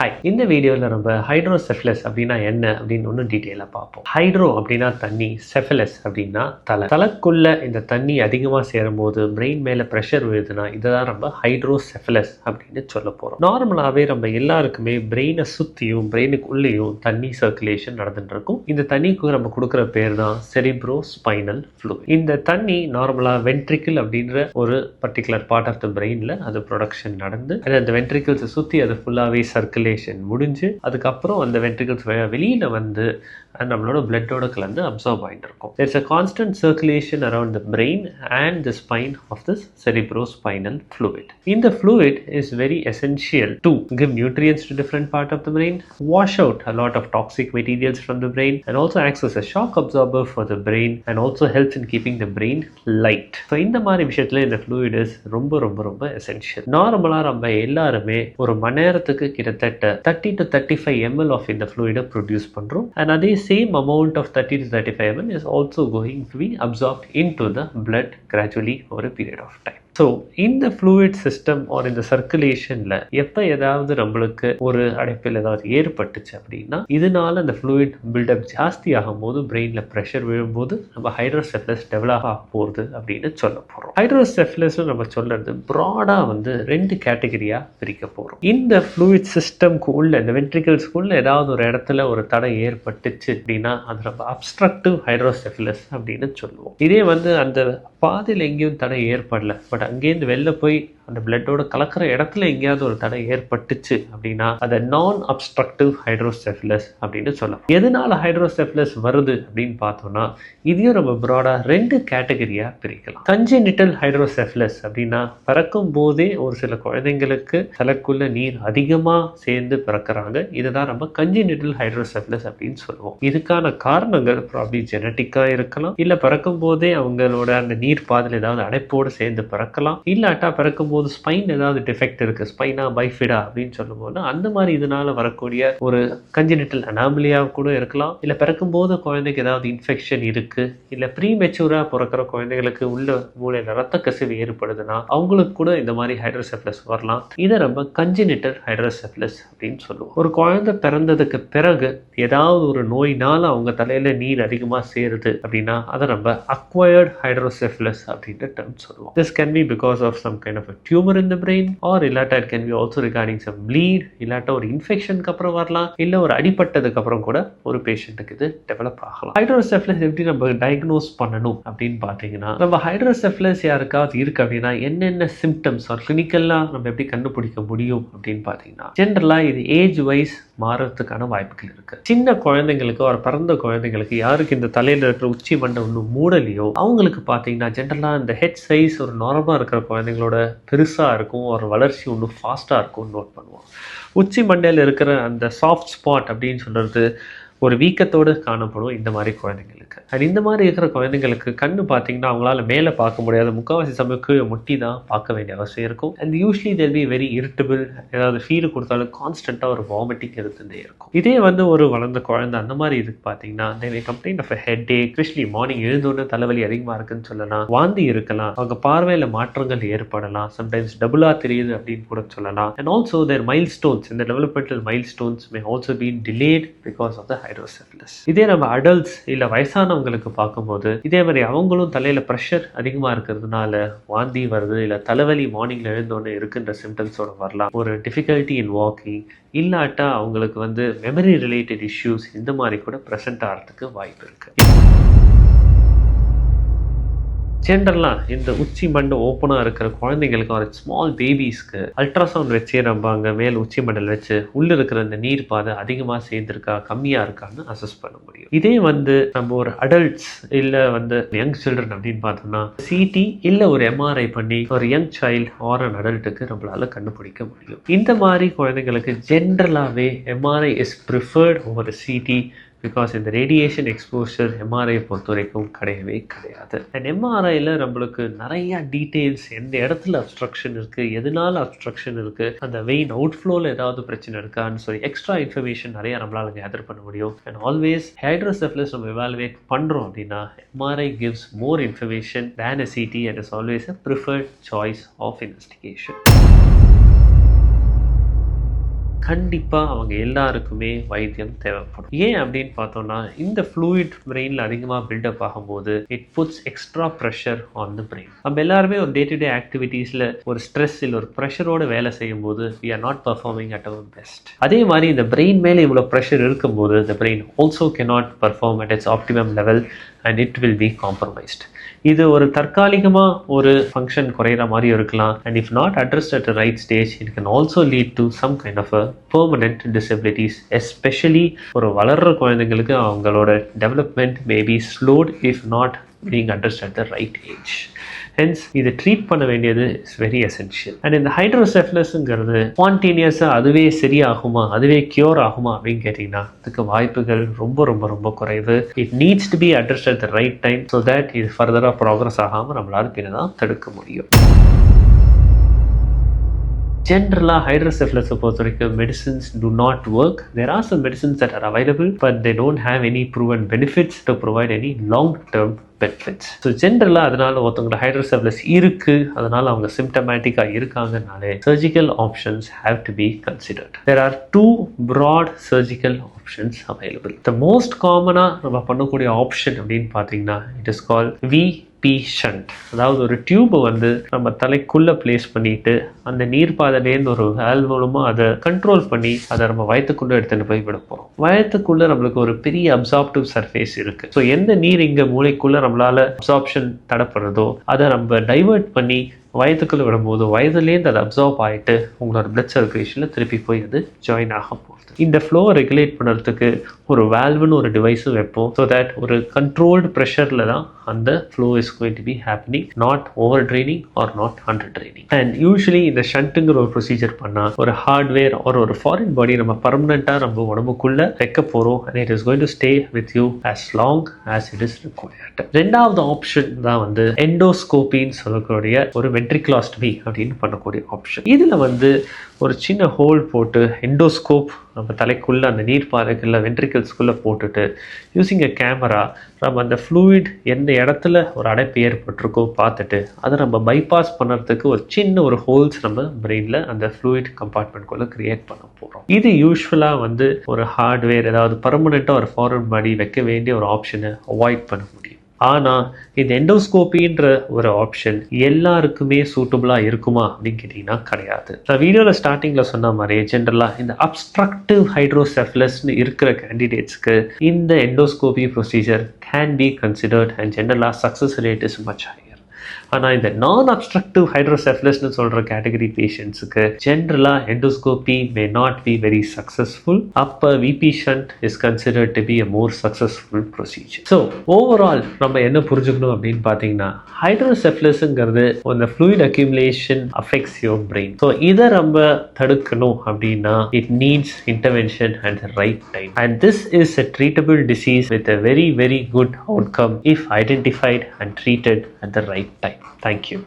Hi, இந்த வீடியோவில் நம்ம ஹைட்ரோசெஃபலஸ் அப்படின்னா என்ன அப்படின்னு ஒன்றும் டீட்டெயிலாக பார்ப்போம். ஹைட்ரோ அப்படின்னா தண்ணி, செஃபலஸ் அப்படின்னா தலைக்குள்ள இந்த தண்ணி அதிகமாக சேரும் போது பிரெயின் மேலே ப்ரெஷர் விழுதுன்னா இதை தான் நம்ம ஹைட்ரோசெஃபலஸ் அப்படின்னு சொல்ல போகிறோம். நார்மலாகவே நம்ம எல்லாருக்குமே பிரெயினை சுற்றியும் பிரெயினுக்குள்ளேயும் தண்ணி சர்க்குலேஷன் நடந்துட்டு இருக்கும். இந்த தண்ணிக்கு நம்ம கொடுக்குற பேர் தான் செரிப்ரோ ஸ்பைனல் ஃப்ளூயிட். இந்த தண்ணி நார்மலாக வென்ட்ரிக்கிள் அப்படின்ற ஒரு பர்டிகுலர் பார்ட் ஆஃப் த பிரெயினில் அது ப்ரொடக்ஷன் நடந்து அந்த வென்ட்ரிக்கிள்ஸை சுற்றி அது ஃபுல்லாகவே சர்க்குலேஷன் முடிஞ்சு அதுக்கப்புறம் அந்த வென்ட்ரிகிள்ஸ் வெளியில வந்து நம்மளோட பிளட்டோட கலந்து அப்சர்வ் ஆகிட்டு இருக்கும். There's a constant circulation around the brain and the spine of this cerebrospinal fluid. In the fluid is very essential to give nutrients to different part of the brain, wash out a lot of toxic materials from the brain, and also acts as a shock absorber for the brain and also helps in keeping the brain light. So இந்த மாதிரி விஷயத்துல இந்த fluid is ரொம்ப ரொம்ப ரொம்ப essential. நார்மலா நம்ம எல்லாருமே ஒரு மணி நேரத்துக்கு கிட்டத்தட்ட 30 to 35 ml of இந்த fluid produce பண்றோம். And அதே same amount of 30 to 35 ml is also going to be absorbed into the blood gradually over a period of time. So இந்த ஃப்ளூயிட் சிஸ்டம் ஆர் இந்த சர்க்குலேஷனில் எப்போ ஏதாவது நம்மளுக்கு ஒரு அடைப்பில் ஏதாவது ஏற்பட்டுச்சு அப்படின்னா இதனால அந்த ஃப்ளூயிட் பில்டப் ஜாஸ்தி ஆகும் போது பிரெயினில் ப்ரெஷர் விழும்போது நம்ம ஹைட்ரோசெஃபலஸ் டெவலப் ஆக போகுது அப்படின்னு சொல்ல போகிறோம். ஹைட்ரோசெஃபலஸ்னு நம்ம சொல்கிறது ப்ராடாக வந்து 2 கேட்டகரியாக பிரிக்க போகிறோம். இந்த ஃப்ளூயிட் சிஸ்டம்க்கு உள்ள இந்த வென்ட்ரிகல்ஸ்க்குள்ள ஏதாவது ஒரு இடத்துல ஒரு தடை ஏற்பட்டுச்சு அப்படின்னா அது நம்ம அப்ஸ்ட்ரக்டிவ் ஹைட்ரோசெஃபலஸ் அப்படின்னு சொல்லுவோம். இதே வந்து அந்த பாதையில் எங்கேயும் தடை ஏற்படல, பட் அங்கேருந்து வெளில போய் அந்த பிளட்டோட கலக்கிற இடத்துல எங்கேயாவது ஒரு தடை ஏற்பட்டுச்சு அப்படின்னா அதை நான் அப்ஸ்ட்ரக்டிவ் ஹைட்ரோசெஃபலஸ் அப்படின்னு சொல்லலாம். எதனால ஹைட்ரோசெஃபலஸ் வருது அப்படின்னு பார்த்தோம்னா இதையும் நம்ம ப்ராடா 2 கேட்டகரியாக பிரிக்கலாம். கன்ஜெனிட்டல் ஹைட்ரோசெஃபலஸ் அப்படின்னா பிறக்கும் போதே ஒரு சில குழந்தைங்களுக்கு தலைக்குள்ள நீர் அதிகமாக சேர்ந்து பிறக்கிறாங்க. இதுதான் நம்ம கன்ஜெனிட்டல் ஹைட்ரோசெஃபலஸ் அப்படின்னு சொல்லுவோம். இதுக்கான காரணங்கள் ப்ராப்ளி ஜெனட்டிக்காக இருக்கலாம், இல்லை பிறக்கும் போதே அவங்களோட அந்த நீர் பாதையில் ஏதாவது அடைப்போடு சேர்ந்து பிறக்கலாம், இல்லாட்டா பிறக்கும் போது ஸ்பைன் ஏதாவது டிஃபெக்ட் இருக்கு, ஸ்பைனா பைஃபிடா அப்படின்னு சொல்லும்போது அந்த மாதிரி இதனால வரக்கூடிய ஒரு கன்ஜெனிட்டல் அனாமலியா கூட இருக்கலாம். இல்லை பிறக்கும் போது குழந்தைக்கு ஏதாவது இன்ஃபெக்ஷன் இருக்கு, இல்லை ப்ரீமெச்சூரா பிறக்கிற குழந்தைகளுக்கு உள்ள மூளையில ரத்த கசிவு ஏற்படுதுன்னா அவங்களுக்கு கூட இந்த மாதிரி ஹைட்ரோசெஃபலஸ் வரலாம். இதை நம்ம கன்ஜெனிட்டல் ஹைட்ரோசெஃபலஸ் அப்படின்னு சொல்லுவோம். ஒரு குழந்தை பிறந்ததுக்கு பிறகு ஏதாவது ஒரு நோயினால அவங்க தலையில நீர் அதிகமாக சேருது அப்படின்னா அதை நம்ம அக்வயர்ட் ஹைட்ரோசெஃபலஸ் அப்படின்ற டேர்ம் சொல்லுவோம். This can be because of some kind of a tumor in the brain, or illata it can be also regarding some bleed, illata ஒரு இன்ஃபெக்ஷனுக்கு அப்புறம் வரலாம், இல்லை ஒரு அடிபட்டதுக்கு அப்புறம் கூட ஒரு பேஷண்ட்டுக்கு இது டெவலப் ஆகலாம். ஹைட்ரோசெஃபலஸ் எப்படி நம்ம டயக்னோஸ் பண்ணணும் அப்படின்னு பார்த்தீங்கன்னா நம்ம ஹைட்ரோசெஃபலஸ் யாருக்காவது இருக்கு அப்படின்னா என்னென்ன சிம்டம்ஸ் ஆர் கிளினிக்கலாக நம்ம எப்படி கண்டுபிடிக்க முடியும் அப்படின்னு பார்த்தீங்கன்னா ஜென்ரலாக இது ஏஜ் வைஸ் மாறதுக்கான வாய்ப்புகள் இருக்கு. சின்ன குழந்தைங்களுக்கு ஒரு பிறந்த குழந்தைங்களுக்கு யாருக்கு இந்த தலையில இருக்கிற உச்சி மண்டை ஒன்றும் மூடலையோ அவங்களுக்கு பார்த்தீங்கன்னா ஜென்ரலாக இந்த ஹெட் சைஸ் ஒரு நார்மலாக இருக்கிற குழந்தைங்களோட பெருசாக இருக்கும், ஒரு வளர்ச்சி ஒன்றும் ஃபாஸ்ட்டாக இருக்கும்னு நோட் பண்ணுவோம். உச்சி மண்டையில் இருக்கிற அந்த சாஃப்ட் ஸ்பாட் அப்படின்னு சொல்கிறது ஒரு வீக்கத்தோடு காணப்படும் இந்த மாதிரி குழந்தைங்களுக்கு. அண்ட் இந்த மாதிரி இருக்கிற குழந்தைங்களுக்கு கண்ணு பார்த்தீங்கன்னா அவங்களால மேலே பார்க்க முடியாது, முக்கால்வாசி சமயக்கு முட்டி தான் பார்க்க வேண்டிய அவசியம் இருக்கும். And usually they'll be very irritable, ஏதாவது ஃபீல் கொடுத்தாலும் கான்ஸ்டண்ட்டாக ஒரு வாமிட்டிங் இருந்துகிட்டே இருக்கும். இதே வந்து ஒரு வளர்ந்த குழந்தை அந்த மாதிரி இதுக்கு பார்த்தீங்கன்னா they complain of a headache, especially morning எழுந்தோடனே தலைவலி அதிகமாக இருக்குன்னு சொல்லலாம், வாந்தி இருக்கலாம், அவங்க பார்வையில் மாற்றங்கள் ஏற்படலாம், சம்டைம்ஸ் டபுளாக தெரியுது அப்படின்னு கூட சொல்லலாம். அண்ட் ஆல்சோ தேர் மைல்ஸ்டோன்ஸ், இந்த developmental milestones may also been delayed because of the hydrocephalus. இதே நம்ம அடல்ட்ஸ் இல்லை வயசானவங்களுக்கு பார்க்கும்போது இதே மாதிரி அவங்களும் தலையில் ப்ரெஷர் அதிகமாக இருக்கிறதுனால வாந்தி வருது, இல்லை தலைவலி மார்னிங்கில் எழுந்தோடனே இருக்குன்ற சிம்டம்ஸோட வரலாம். ஒரு டிஃபிகல்ட்டி இன் வாக்கிங், இல்லாட்டா அவங்களுக்கு வந்து மெமரி ரிலேட்டட் இஷ்யூஸ் இந்த மாதிரி கூட ப்ரெசென்ட் ஆகிறதுக்கு வாய்ப்பு இருக்குது. ஜென்ரலாக இந்த உச்சி மண்டை ஓப்பனாக இருக்கிற குழந்தைங்களுக்கு ஒரு ஸ்மால் பேபிஸ்க்கு அல்ட்ராசவுண்ட் வச்சே நம்ம அங்கே மேல் உச்சி மண்டல் வச்சு உள்ளே இருக்கிற இந்த நீர் பாதை அதிகமாக சேர்ந்துருக்கா கம்மியாக இருக்கான்னு அசஸ் பண்ண முடியும். இதே வந்து நம்ம ஒரு அடல்ட்ஸ் இல்லை வந்து யங் சில்ட்ரன் அப்படின்னு பார்த்தோம்னா சிடி இல்லை ஒரு எம்ஆர்ஐ பண்ணி ஒரு யங் சைல்டு ஆர் அன் அடல்ட்டுக்கு நம்மளால கண்டுபிடிக்க முடியும். இந்த மாதிரி குழந்தைங்களுக்கு ஜென்ரலாகவே MRI is preferred over CT because இந்த ரேடியேஷன் எக்ஸ்போஷர் எம்ஆர்ஐ பொறுத்த வரைக்கும் கிடையவே கிடையாது. அண்ட் எம்ஆர்ஐயில் நம்மளுக்கு நிறையா டீட்டெயில்ஸ், எந்த இடத்துல அப்ஸ்ட்ரக்ஷன் இருக்குது, எதனால அப்ஸ்ட்ரக்ஷன் இருக்குது, அந்த வெயின் அவுட்ஃப்ளோவில் ஏதாவது பிரச்சனை இருக்கான்னு சொல்லி எக்ஸ்ட்ரா இன்ஃபர்மேஷன் நிறையா நம்மளால் கேதர் பண்ண முடியும். அண்ட் ஆல்வேஸ் ஹைட்ரோசெஃபலஸ் நம்ம எவாலுவேட் பண்ணுறோம் அப்படின்னா MRI gives more information than a CT and is always a preferred choice of investigation. கண்டிப்பாக அவங்க எல்லாருக்குமே வைத்தியம் தேவைப்படும். ஏன் அப்படின்னு பார்த்தோம்னா, இந்த ஃப்ளூயிட் பிரெயினில் அதிகமாக பில்டப் ஆகும்போது it puts extra pressure on the brain. நம்ம எல்லாருமே ஒரு டே டு டே ஆக்டிவிட்டீஸில் ஒரு ஸ்ட்ரெஸ் இல்லை ஒரு ப்ரெஷரோட வேலை செய்யும் போது we are not performing at our best. அதே மாதிரி இந்த பிரெயின் மேலே இவ்வளோ ப்ரெஷர் இருக்கும்போது the brain also cannot perform at its optimum level and it will be compromised. இது ஒரு தற்காலிகமாக ஒரு ஃபங்க்ஷன் குறையிற மாதிரி இருக்கலாம். And if not addressed at right stage it can also lead to some kind of a permanent disabilities. Especially ஒரு வளர்கிற குழந்தைங்களுக்கு அவங்களோட development maybe slowed if not being addressed at the right age. Hence இதை treat பண்ண வேண்டியது is very essential. And இந்த ஹைட்ரோசெஃபலஸ்ங்கிறது ஸ்பான்டேனியஸாக அதுவே சரியாகுமா, அதுவே கியூர் ஆகுமா அப்படின்னு கேட்டிங்கன்னா அதுக்கு வாய்ப்புகள் ரொம்ப ரொம்ப ரொம்ப குறைவு. It needs to be addressed at the right time so that இது ஃபர்தராக ப்ராக்ரஸ் ஆகாமல் நம்மளால் பின்ன தான் தடுக்க முடியும். ஜென்ரலாக ஹைட்ரோசெஃபலஸை பொறுத்த வரைக்கும் medicines do not work. There are some medicines that are available but they don't have any proven benefits to provide any long-term benefits. So ஜென்ரலாக அதனால் ஒருத்தவங்களோட ஹைட்ரோசெஃபலஸ் இருக்குது, அதனால் அவங்க சிம்டமேட்டிக்காக இருக்காங்கனாலே surgical options have to be considered. There are two broad surgical options available. The most காமனாக நம்ம பண்ணக்கூடிய ஆப்ஷன் அப்படின்னு பார்த்தீங்கன்னா it is call VP shunt. அதாவது ஒரு டியூபை வந்து நம்ம தலைக்குள்ளே பிளேஸ் பண்ணிட்டு அந்த நீர்ப்பாதையிலேருந்து ஒரு வேல்வ் மூலமாக அதை கண்ட்ரோல் பண்ணி அதை நம்ம வயத்துக்குள்ளே எடுத்துகிட்டு போய் விட போகிறோம். வயத்துக்குள்ளே நம்மளுக்கு ஒரு பெரிய அப்சார்ப்டிவ் சர்ஃபேஸ் இருக்குது. ஸோ எந்த நீர் இங்கே மூளைக்குள்ளே நம்மளால் அப்சார்ப்ஷன் தடப்படுறதோ அதை நம்ம டைவர்ட் பண்ணி வயதுக்குள்ளே விடும்போது வயதுலேருந்து அதை அப்சார்ப் ஆகிட்டு உங்களோட பிளட் சர்க்குலேஷனில் திருப்பி போய் அது ஜாயின் ஆக போகுது. இந்த ஃப்ளோவை ரெகுலேட் பண்ணுறதுக்கு ஒரு வேல்வுன்னு ஒரு டிவைஸும் வைப்போம். ஸோ தட் ஒரு கண்ட்ரோல்டு ப்ரெஷரில் தான் அந்த flow is going to be happening, not over training R not under training. And usually இந்த ஷண்ட்டுங்கிற ஒரு ப்ரொசீஜர் பண்ணால் ஒரு ஹார்ட்வேர் ஒரு ஃபாரின் பாடி நம்ம பர்மனெண்ட்டாக நம்ம உடம்புக்குள்ளே வைக்க போகிறோம். And it is going to stay with you as long as it is required. ரெண்டாவது ஆப்ஷன் தான் வந்து எண்டோஸ்கோபின்னு சொல்லக்கூடிய ஒரு வென்ட்ரிகுலாஸ்டமி அப்படின்னு பண்ணக்கூடிய ஆப்ஷன். இதில் வந்து ஒரு சின்ன ஹோல் போட்டு எண்டோஸ்கோப் நம்ம தலைக்குள்ளே அந்த நீர்ப்பாதைக்குள்ளே வென்ட்ரிக்கல்ஸ்குள்ளே போட்டுட்டு யூஸிங் எ கேமரா நம்ம அந்த ஃப்ளூயிட் எந்த இடத்துல ஒரு அடைப்பு ஏற்பட்டிருக்கோ பார்த்துட்டு அதை நம்ம பைபாஸ் பண்ணுறதுக்கு ஒரு சின்ன ஒரு ஹோல்ஸ் நம்ம பிரெயினில் அந்த ஃப்ளூயிட் கம்பார்ட்மெண்ட்குள்ளே க்ரியேட் பண்ண போகிறோம். இது யூஸ்வலாக வந்து ஒரு ஹார்ட்வேர் ஏதாவது பர்மனெண்ட்டாக ஒரு ஃபாரின் பாடி வைக்க வேண்டிய ஒரு ஆப்ஷனை அவாய்ட் பண்ண முடியும். ஆனால் இந்த எண்டோஸ்கோப்பின்ற ஒரு ஆப்ஷன் எல்லாருக்குமே சூட்டபுளாக இருக்குமா அப்படின்னு கேட்டிங்கன்னா கிடையாது. நான் வீடியோவில் ஸ்டார்டிங்கில் சொன்ன மாதிரி ஜென்ரலாக இந்த அப்ஸ்ட்ரக்டிவ் ஹைட்ரோசெஃபலஸ்னு இருக்கிற கேண்டிடேட்ஸ்க்கு இந்த endoscopy procedure can be considered and ஜென்ரலாக success rate is much higher. ஆனால் இந்த நான் அப்ஸ்ட்ரக்டிவ் ஹைட்ரோசெஃபலஸ்னு சொல்கிற கேட்டகரி பேஷண்ட்ஸுக்கு ஜென்ரலாக endoscopy may not be very successful. அப்போ VP shunt is considered to be a more successful procedure. So overall நம்ம என்ன புரிஞ்சுக்கணும் அப்படின்னு பார்த்தீங்கன்னா ஹைட்ரோசெஃபலஸ்ங்கிறது அந்த fluid accumulation affects your brain. So இதை நம்ம தடுக்கணும் அப்படின்னா it needs intervention at the right time. And this is a treatable disease with a very very good outcome if identified and treated at the right time. Thank you.